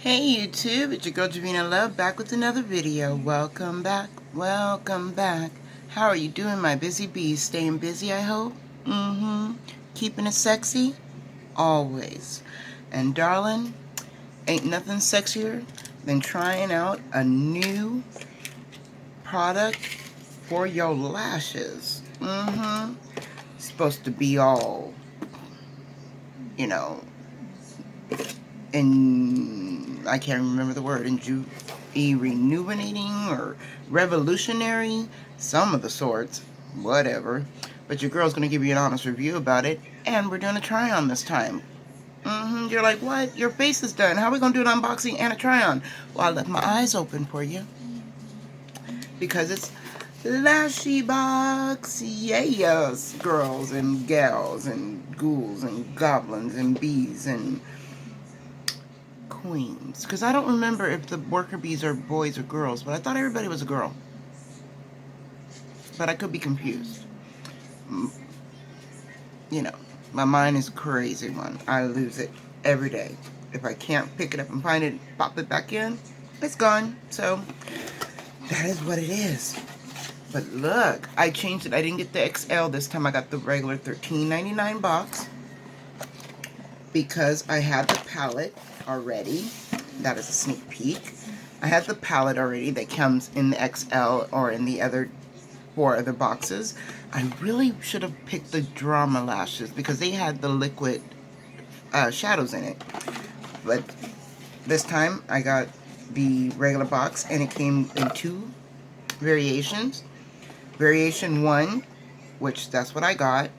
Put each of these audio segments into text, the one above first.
Hey YouTube, it's your girl Javina Love back with another video. Welcome back, welcome back. How are you doing, my busy bees? Staying busy, I hope? Keeping it sexy? Always. And darling, ain't nothing sexier than trying out a new product for your lashes. It's supposed to be all, you know, I can't remember the word, rejuvenating or revolutionary, some of the sorts, whatever. But your girl's gonna give you an honest review about it, and we're doing a try on this time. You're like, what? Your face is done. How are we gonna do an unboxing and a try on? Well, I left my eyes open for you because it's Lashy box, yes, girls and gals and ghouls and goblins and bees and queens, because I don't remember if the worker bees are boys or girls, but I thought everybody was a girl. But I could be confused. You know, my mind is a crazy one. I lose it every day. If I can't pick it up and find it, pop it back in, it's gone. So that is what it is. But look, I changed it. I didn't get the XL this time. I got the regular $13.99 box because I had the palette already. That is a sneak peek. I had the palette already that comes in the XL or in the other 4 other boxes. I really should have picked the Drama lashes because they had the liquid shadows in it. But this time I got the regular box and it came in 2 variations. Variation 1, which that's what I got,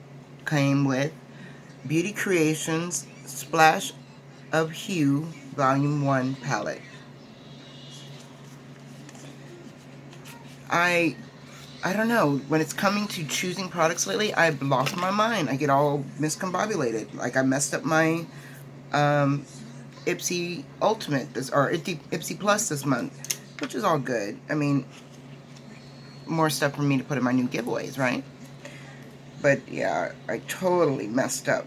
came with Beauty Creations Splash of Hue Volume 1 palette. I don't know, when it's coming to choosing products lately, I've lost my mind. I get all miscombobulated. Like I messed up my Ipsy Ultimate or Ipsy Plus this month, which is all good. I mean, more stuff for me to put in my new giveaways, right? But yeah, I totally messed up.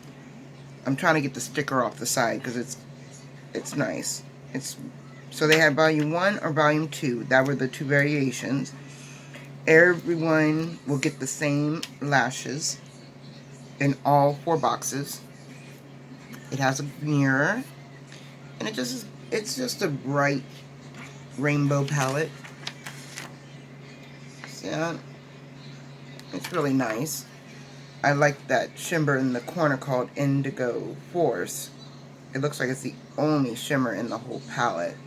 I'm trying to get the sticker off the side because it's nice. So they had volume 1 or volume 2. That were the 2 variations. Everyone will get the same lashes in all 4 boxes. It has a mirror, and it's just a bright rainbow palette. So it's really nice. I like that shimmer in the corner called Indigo Force. It looks like it's the only shimmer in the whole palette.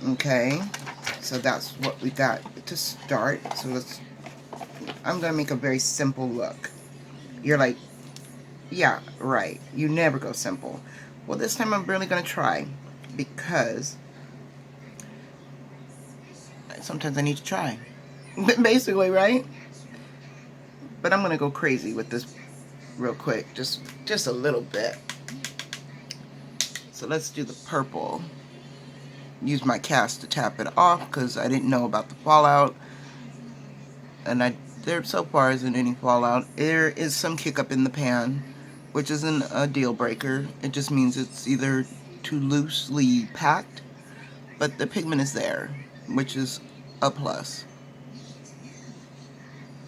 Okay, so that's what we got to start. So I'm gonna make a very simple look. You're like, yeah, right, you never go simple. Well, this time I'm really gonna try because sometimes I need to try. Basically, right? But I'm gonna go crazy with this real quick, just a little bit. So let's do the purple. Use my cast to tap it off because I didn't know about the fallout, and there so far isn't any fallout. There is some kick up in the pan, which isn't a deal breaker. It just means it's either too loosely packed, but the pigment is there, which is a plus.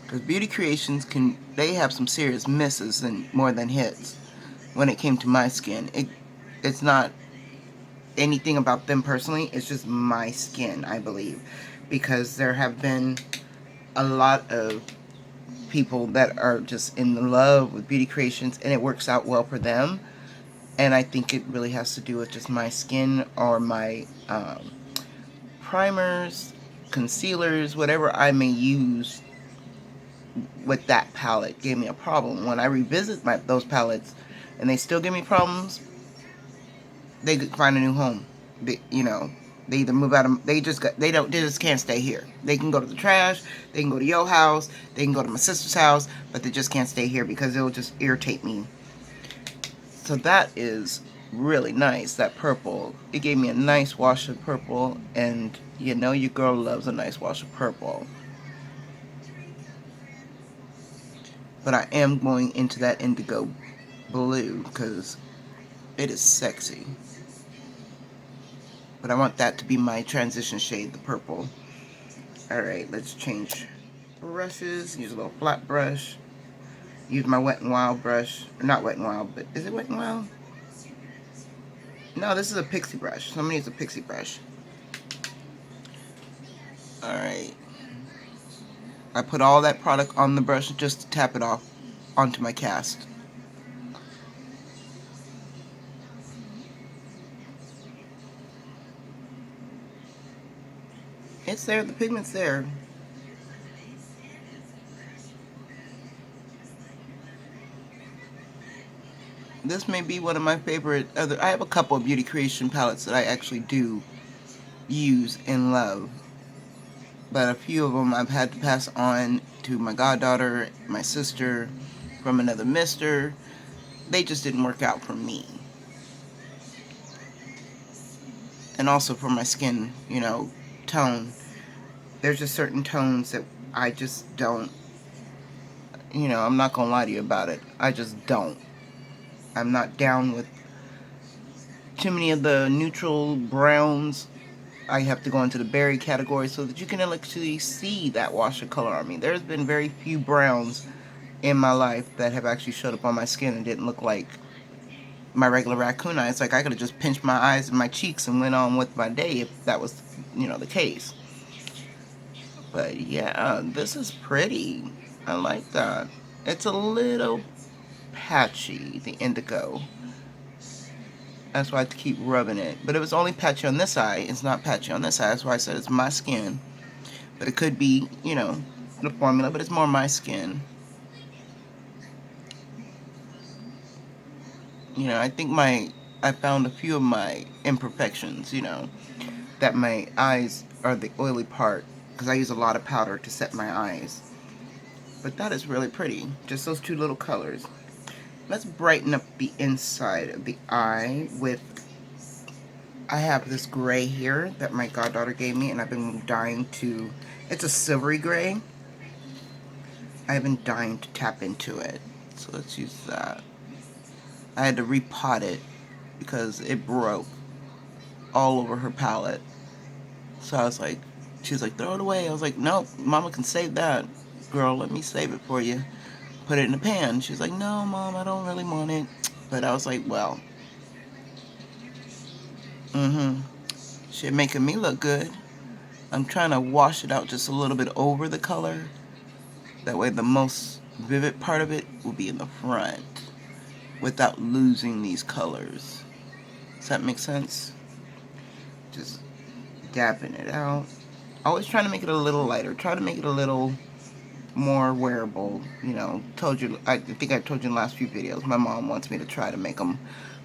Because Beauty Creations they have some serious misses and more than hits when it came to my skin. It's not anything about them personally, it's just my skin, I believe. Because there have been a lot of people that are just in love with Beauty Creations and it works out well for them. And I think it really has to do with just my skin or my primers, concealers, whatever I may use with that palette gave me a problem. When I revisit those palettes and they still give me problems, they find a new home. They either move out of, they just can't stay here. They can go to the trash, they can go to your house, they can go to my sister's house, but they just can't stay here because it'll just irritate me. So that is really nice, that purple. It gave me a nice wash of purple, and you know your girl loves a nice wash of purple. But I am going into that indigo blue because it is sexy. But I want that to be my transition shade, the purple. Alright, let's change brushes. Use a little flat brush. Use my Wet n Wild brush. Not Wet n Wild, but is it Wet n Wild? No, this is a pixie brush. So I'm going to use a pixie brush. Alright. I put all that product on the brush just to tap it off onto my cast. It's there, the pigment's there. This may be one of my favorite I have a couple of beauty creation palettes that I actually do use and love. But a few of them I've had to pass on to my goddaughter, my sister, from another mister. They just didn't work out for me. And also for my skin, you know, tone. There's just certain tones that I just don't, you know, I'm not gonna lie to you about it. I just don't. I'm not down with too many of the neutral browns. I have to go into the berry category so that you can actually see that wash of color on me. There's been very few browns in my life that have actually showed up on my skin and didn't look like my regular raccoon eyes. Like I could have just pinched my eyes and my cheeks and went on with my day if that was, you know, the case. But yeah, this is pretty. I like that. It's a little patchy, the indigo. That's why I have to keep rubbing it. But it was only patchy on this eye. It's not patchy on this eye. That's why I said it's my skin. But it could be, you know, the formula, but it's more my skin. You know, I think I found a few of my imperfections, you know, that my eyes are the oily part, because I use a lot of powder to set my eyes. But that is really pretty. Just those two little colors. Let's brighten up the inside of the eye with, I have this gray here that my goddaughter gave me, and I've been dying to, it's a silvery gray. I've been dying to tap into it. So let's use that. I had to repot it because it broke all over her palette. So I was like, she was like, throw it away. I was like, nope, mama can save that. Girl, let me save it for you. Put it in a pan. She was like, no, mom, I don't really want it. But I was like, well, shit making me look good. I'm trying to wash it out just a little bit over the color. That way the most vivid part of it will be in the front without losing these colors. Does that make sense? Just dabbing it out. Always trying to make it a little lighter. Try to make it a little more wearable. You know, I think I told you in the last few videos, my mom wants me to try to make them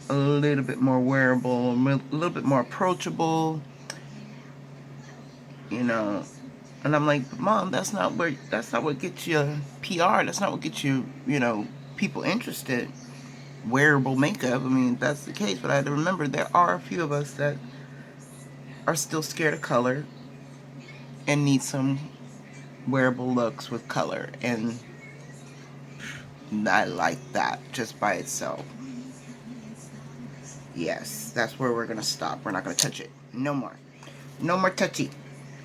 a little bit more wearable, a little bit more approachable. You know, and I'm like, Mom, that's not what gets you PR. That's not what gets you, you know, people interested. Wearable makeup. I mean, that's the case, but I had to remember there are a few of us that are still scared of color and need some wearable looks with color, and I like that just by itself. Yes, that's where we're gonna stop. We're not gonna touch it. No more. No more touchy.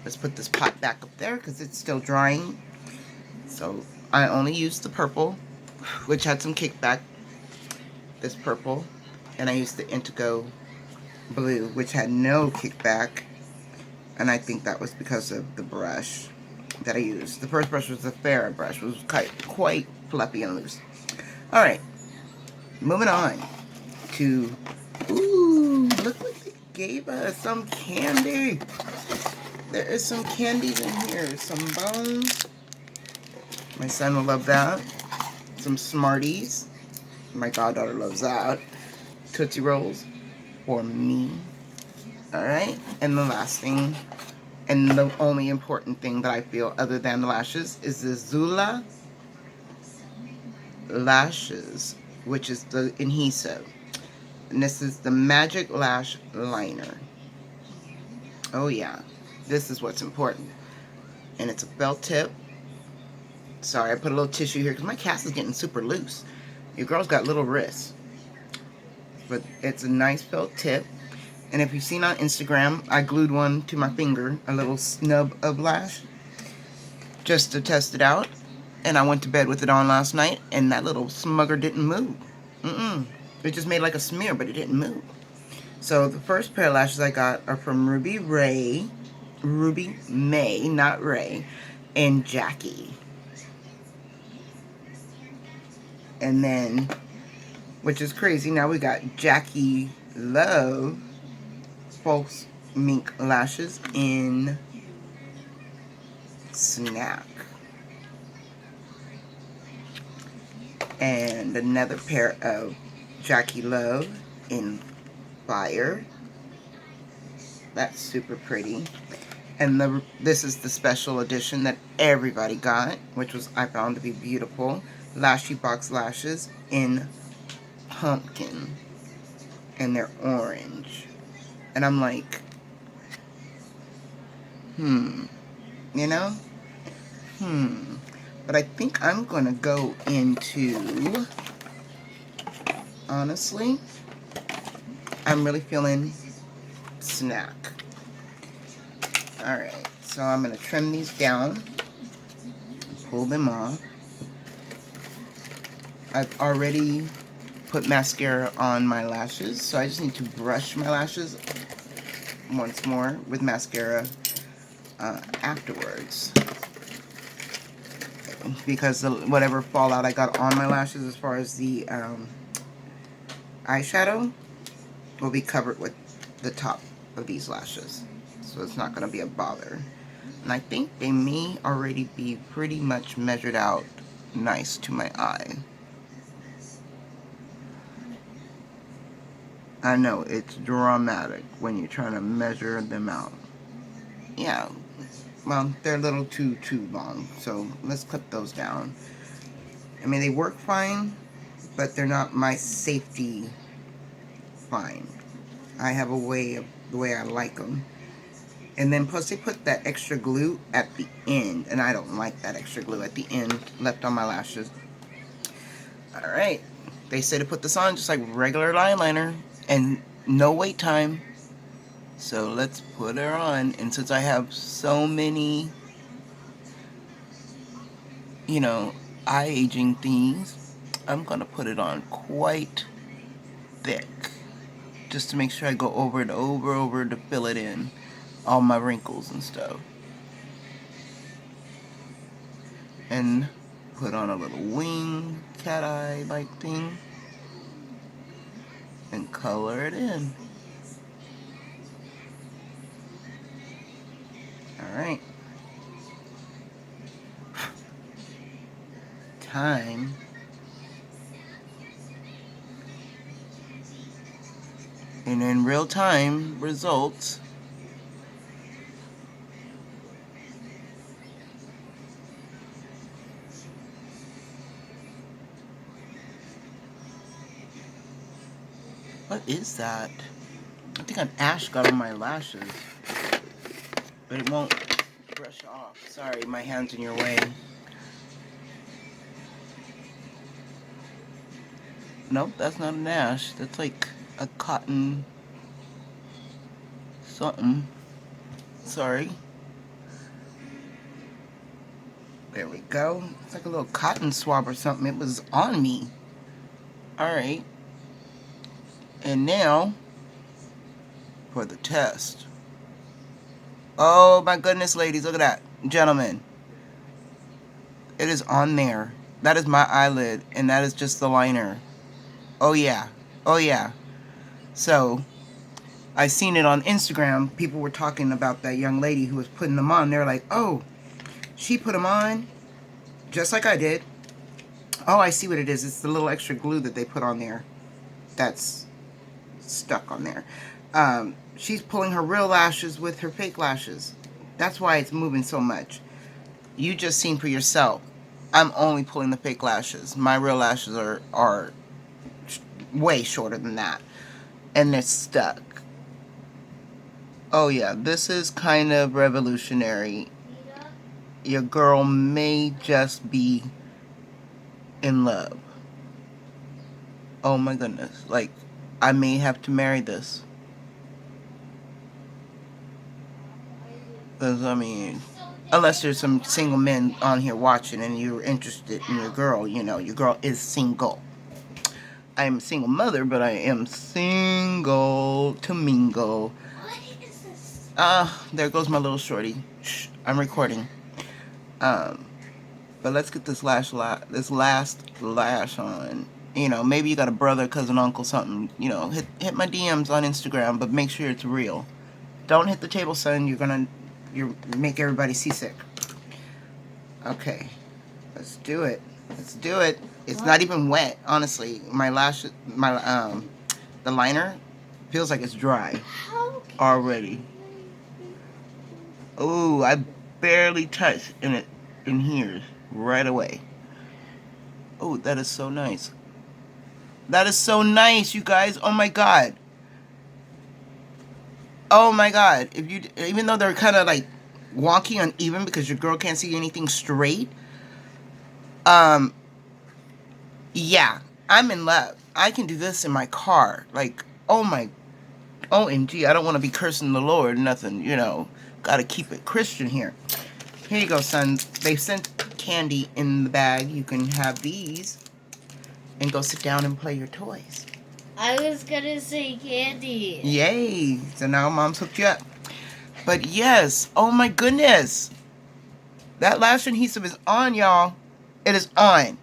Let's put this pot back up there because it's still drying. So I only used the purple, which had some kickback. This purple, and I used the indigo blue, which had no kickback, and I think that was because of the brush that I used. The first brush was the Farrah brush. It was quite fluffy and loose. Alright, moving on to, ooh, look what they gave us, some candy. There is some candies in here, some bones. My son will love that. Some Smarties. My goddaughter loves that. Tootsie Rolls for me. Alright, and the last thing, and the only important thing that I feel other than the lashes, is the Zula lashes, which is the adhesive. And this is the Magic Lash Liner. Oh yeah, this is what's important. And it's a felt tip. Sorry, I put a little tissue here because my cast is getting super loose. Your girl's got little wrists. But it's a nice felt tip. And if you've seen on Instagram, I glued one to my finger, a little snub of lash, just to test it out. And I went to bed with it on last night, and that little smugger didn't move. It just made like a smear, but it didn't move. So the first pair of lashes I got are from Ruby May, not Ray, and Jackie. And then, which is crazy, now we got Jackie Love false mink lashes in Snack. And another pair of Jackie Love in Fire. That's super pretty. And this is the special edition that everybody got, which was I found to be beautiful. Lashybox lashes in Pumpkin. And they're orange. And I'm like, you know? But I think I'm going to go into, honestly, I'm really feeling Snack. Alright, so I'm going to trim these down, pull them off. I've already put mascara on my lashes, so I just need to brush my lashes once more with mascara afterwards. Because whatever fallout I got on my lashes as far as the eyeshadow will be covered with the top of these lashes. So it's not going to be a bother. And I think they may already be pretty much measured out nice to my eye. I know, it's dramatic when you're trying to measure them out. Yeah, well, they're a little too long, so let's clip those down. I mean, they work fine, but they're not my safety fine. I have a way of the way I like them. And then plus they put that extra glue at the end, and I don't like that extra glue at the end left on my lashes. Alright, they say to put this on just like regular eyeliner and no wait time. So let's put her on. And since I have so many, you know, eye aging things, I'm gonna put it on quite thick, just to make sure I go over and over to fill it in, all my wrinkles and stuff. And put on a little wing, cat eye like thing, and color it in. Alright. Time. And in real time results. What is that? I think an ash got on my lashes. But it won't brush off. Sorry, my hand's in your way. Nope, that's not an ash. That's like a cotton something. Sorry. There we go. It's like a little cotton swab or something. It was on me. Alright. And now, for the test. Oh my goodness, ladies. Look at that. Gentlemen. It is on there. That is my eyelid. And that is just the liner. Oh yeah. Oh yeah. So, I seen it on Instagram. People were talking about that young lady who was putting them on. They're like, oh, she put them on just like I did. Oh, I see what it is. It's the little extra glue that they put on there that's stuck on there. She's pulling her real lashes with her fake lashes. That's why it's moving so much. You just seen for yourself. I'm only pulling the fake lashes. My real lashes are way shorter than that. And they're stuck. Oh yeah, this is kind of revolutionary. Your girl may just be in love. Oh my goodness. Like, I may have to marry this. Because, I mean, unless there's some single men on here watching and you're interested in your girl, you know, your girl is single. I am a single mother, but I am single to mingle. What is this? There goes my little shorty. Shh, I'm recording. But let's get this last lash on. You know, maybe you got a brother, cousin, uncle, something. You know, hit my DMs on Instagram, but make sure it's real. Don't hit the table, son. You make everybody seasick. Okay, let's do it. Let's do it. It's not even wet, honestly. The liner feels like it's dry already. Ooh, I barely touched in here right away. Oh, that is so nice. That is so nice, you guys. Oh my god. Oh my god. Even though they're kind of like wonky, uneven because your girl can't see anything straight. Yeah, I'm in love. I can do this in my car. Like, oh my, OMG, I don't want to be cursing the Lord, nothing, you know. Gotta keep it Christian here. Here you go, son. They sent candy in the bag. You can have these and go sit down and play your toys. I was gonna say candy. Yay. So now mom's hooked you up. But yes, oh my goodness. That lash adhesive is on, y'all. It is on.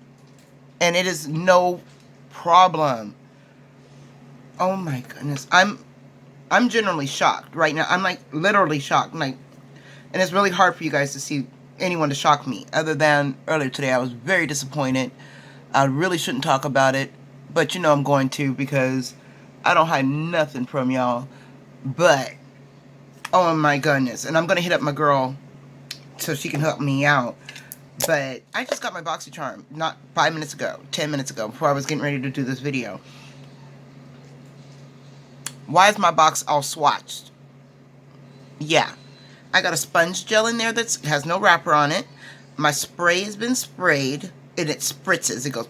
And it is no problem. Oh my goodness. I'm generally shocked right now. I'm like literally shocked. And it's really hard for you guys to see anyone to shock me. Other than earlier today, I was very disappointed. I really shouldn't talk about it. But you know I'm going to, because I don't hide nothing from y'all. But, oh my goodness. And I'm going to hit up my girl so she can help me out. But I just got my BoxyCharm not 5 minutes ago, 10 minutes ago, before I was getting ready to do this video. Why is my box all swatched? Yeah. I got a sponge gel in there that has no wrapper on it. My spray has been sprayed, and it spritzes. It goes,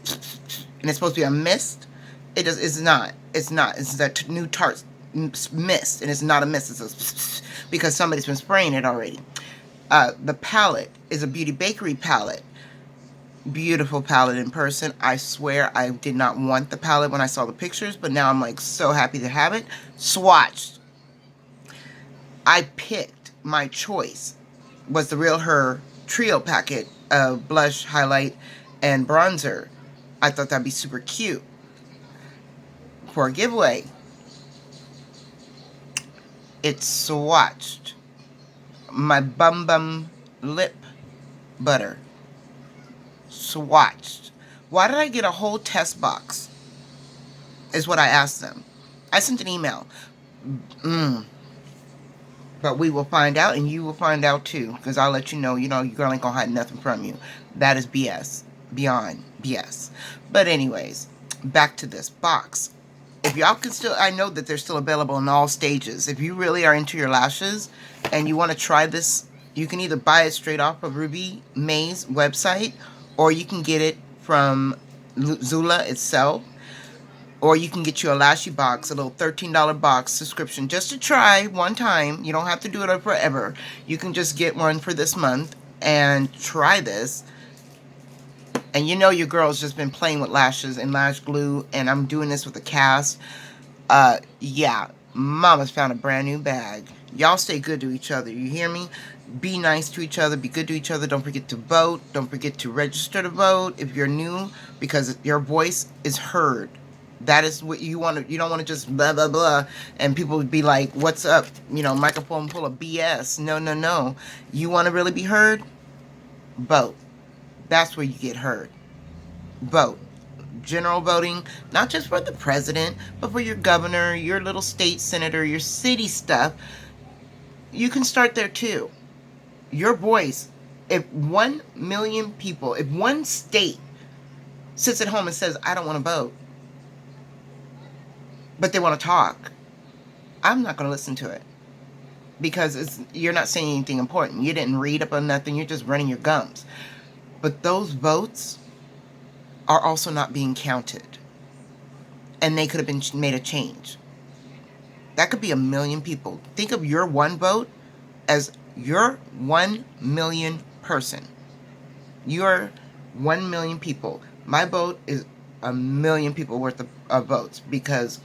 and it's supposed to be a mist. It's not. It's not. It's that new Tarte mist, and it's not a mist. It's because somebody's been spraying it already. The palette is a Beauty Bakery palette. Beautiful palette in person. I swear I did not want the palette when I saw the pictures, but now I'm like so happy to have it. Swatched. I picked my choice. Was the Real Her trio packet of blush, highlight, and bronzer. I thought that'd be super cute for a giveaway. It's swatched. My Bum lip butter. Swatched. Why did I get a whole test box? Is what I asked them. I sent an email. But we will find out, and you will find out too, because I'll let you know, your girl ain't gonna hide nothing from you. That is BS. Beyond BS. But anyways, back to this box. If y'all can still, I know that they're still available in all stages. If you really are into your lashes and you want to try this, you can either buy it straight off of Ruby May's website, or you can get it from Zula itself, or you can get you a Lashy box, a little $13 box subscription, just to try one time. You don't have to do it forever. You can just get one for this month and try this. And you know your girl's just been playing with lashes and lash glue, and I'm doing this with a cast. Yeah, mama's found a brand new bag. Y'all stay good to each other, you hear me? Be nice to each other, be good to each other. Don't forget to vote. Don't forget to register to vote if you're new, because your voice is heard. That is what you want to, you don't want to just blah, blah, blah, and people would be like, what's up? Microphone full of BS. No, no, no. You want to really be heard? Vote. That's where you get heard. Vote. General voting, not just for the president, but for your governor, your little state senator, your city stuff. You can start there too. Your voice, if 1 million people, if one state sits at home and says, I don't want to vote, but they want to talk, I'm not going to listen to it, because you're not saying anything important. You didn't read up on nothing. You're just running your gums. But those votes are also not being counted, and they could have been made a change. That could be 1 million people. Think of your one vote as You're 1 million person. You're 1 million people. My vote is 1 million people worth of votes, because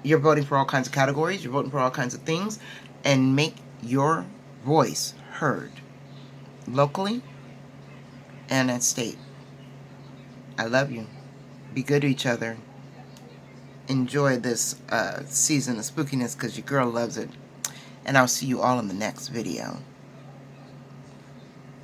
you're voting for all kinds of categories. You're voting for all kinds of things. And make your voice heard locally and at state. I love you. Be good to each other. Enjoy this season of spookiness, because your girl loves it. And I'll see you all in the next video.